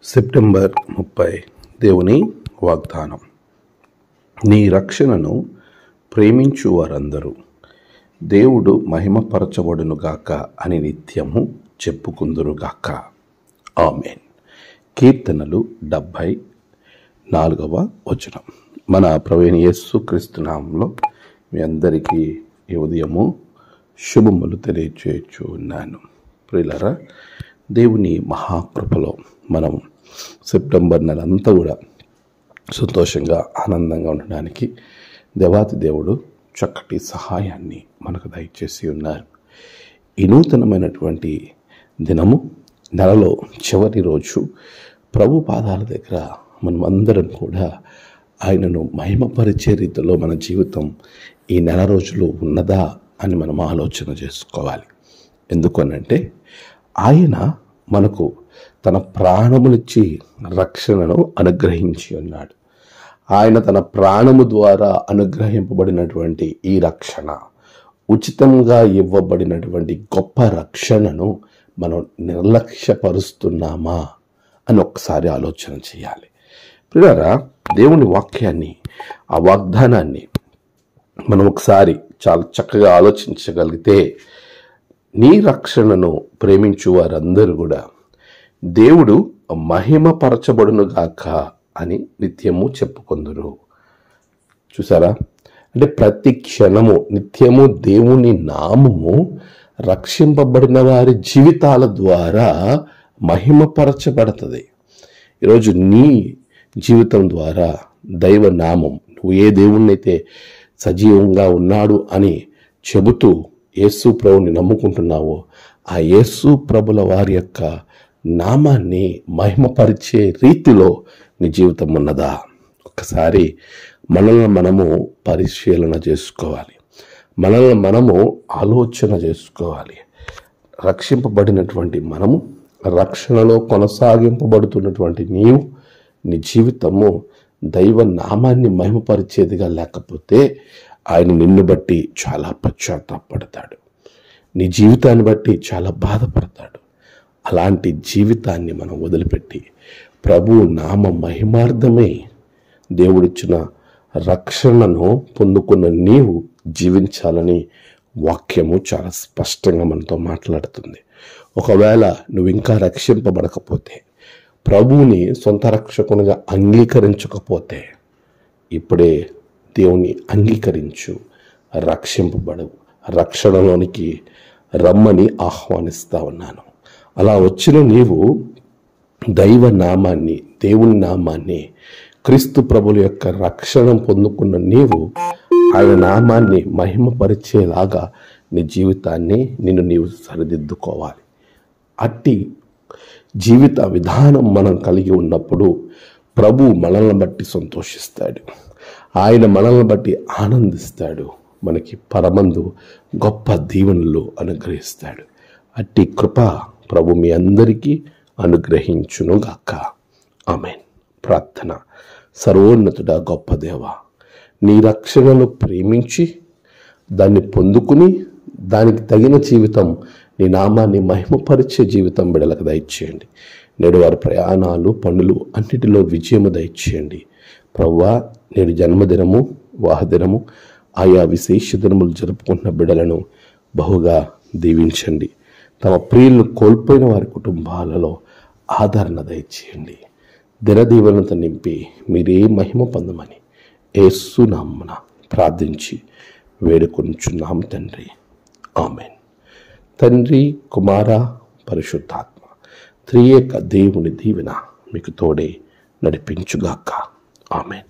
September 30 దేవుని వాగ్దానం. నీ రక్షణను ప్రేమించు వారందరూ దేవుడు మహిమపరచబడునుగాక అని నిత్యము చెప్పుకుందురుగాక. ఆమేన్. కీర్తనలు 74వ వచనం. మన ప్రభువైన యేసుక్రీస్తు నామములో మీ అందరికీ ఈ ఉదయము శుభములు తెలియజేయచ్చు ఉన్నాను. ప్రియులారా, దేవుని మహాకృపలో మనం సెప్టెంబర్ నెలంతా కూడా సంతోషంగా ఆనందంగా ఉండడానికి దేవాతి దేవుడు చక్కటి సహాయాన్ని మనకు దయచేసి ఉన్నారు. ఈ నూతనమైనటువంటి దినము, నెలలో చివరి రోజు ప్రభు పాదాల దగ్గర మనం అందరం కూడా ఆయనను మహిమపరిచే రీతిలో మన జీవితం ఈ నెల రోజులు ఉన్నదా అని మనం ఆలోచన చేసుకోవాలి. ఎందుకనంటే ఆయన మనకు తన ప్రాణమునిచ్చి రక్షణను అనుగ్రహించి ఉన్నాడు. ఆయన తన ప్రాణము ద్వారా అనుగ్రహింపబడినటువంటి ఈ రక్షణ, ఉచితంగా ఇవ్వబడినటువంటి గొప్ప రక్షణను మనం నిర్లక్ష్యపరుస్తున్నామా అని ఒక్కసారి ఆలోచన చేయాలి. ప్రియులారా, దేవుని వాక్యాన్ని, ఆ వాగ్దానాన్ని మనం ఒకసారి చాలా చక్కగా ఆలోచించగలిగితే, నీ రక్షణను ప్రేమించు వారందరూ కూడా దేవుడు మహిమపరచబడునుగాక అని నిత్యము చెప్పుకొందురు. చూసారా? అంటే ప్రతి క్షణము నిత్యము దేవుని నామము రక్షింపబడిన వారి జీవితాల ద్వారా మహిమపరచబడుతుంది. ఈరోజు నీ జీవితం ద్వారా దైవ నామం, నువ్వు ఏ దేవుణ్ణైతే సజీవంగా ఉన్నాడు అని చెబుతూ యేసు ప్రభుని నమ్ముకుంటున్నావో, ఆ యేసు ప్రభుల వారి యొక్క నామాన్ని మహిమపరిచే రీతిలో నీ జీవితం ఉన్నదా? ఒక్కసారి మనల్ని మనము పరిశీలన చేసుకోవాలి. మనల్ని మనము ఆలోచన చేసుకోవాలి. రక్షింపబడినటువంటి మనము, రక్షణలో కొనసాగింపబడుతున్నటువంటి నీవు, నీ జీవితము దైవ నామాన్ని మహిమపరిచేదిగా లేకపోతే ఆయన నిన్ను బట్టి చాలా పశ్చాత్తాపడతాడు. నీ జీవితాన్ని బట్టి చాలా బాధపడతాడు. అలాంటి జీవితాన్ని మనం వదిలిపెట్టి ప్రభు నామ మహిమార్థమై దేవుడిచ్చిన రక్షణను పొందుకున్న నీవు జీవించాలని వాక్యము చాలా స్పష్టంగా మనతో మాట్లాడుతుంది. ఒకవేళ నువ్వు ఇంకా రక్షింపబడకపోతే, ప్రభువుని సొంత రక్షకునిగా అంగీకరించకపోతే, ఇప్పుడే దేవుని అంగీకరించు, రక్షింపబడు, రక్షణలోనికి రమ్మని ఆహ్వానిస్తా ఉన్నాను. అలా వచ్చిన నీవు దైవ నామాన్ని, దేవుని నామాన్ని, క్రీస్తు ప్రభుల యొక్క రక్షణ పొందుకున్న నీవు ఆయన నామాన్ని మహిమపరిచేలాగా నీ జీవితాన్ని నీవు సరిదిద్దుకోవాలి. అట్టి జీవిత విధానం మనం కలిగి ఉన్నప్పుడు ప్రభు మనల్ని బట్టి సంతోషిస్తాడు. ఆయన మనల్ని బట్టి ఆనందిస్తాడు. మనకి పరమందు గొప్ప దీవెనలు అనుగ్రహిస్తాడు. అట్టి కృప ప్రభు మీ అందరికీ అనుగ్రహించునుగాక. ఆమేన్. ప్రార్థన. సర్వోన్నతుడా, గొప్ప దేవ, నీ రక్షణను ప్రేమించి దాన్ని పొందుకుని దానికి తగిన జీవితం, నీ నామాన్ని మహిమపరిచే జీవితం బిడ్డలకు దయచేయండి. నేడు వారి ప్రయాణాలు, పనులు అన్నిటిలో విజయము దయచేయండి. ప్రభువా, నేడు జన్మదినము, వివాహదినము, ఆయా విశేష దినములు జరుపుకుంటున్న బిడ్డలను బహుగా దీవించండి. తమ ప్రియులను కోల్పోయిన వారి కుటుంబాలలో ఆదరణ దయచేయండి. దినదీవెనతో నింపి మీరే మహిమ పొందమని యేసు నామమున ప్రార్థించి వేడుకొనుచున్నాం తండ్రి. ఆమేన్. తండ్రి, కుమార, పరిశుద్ధాత్మ త్రియేక దేవుని దీవెన మీకు తోడే నడిపించుగాక. ఆమేన్.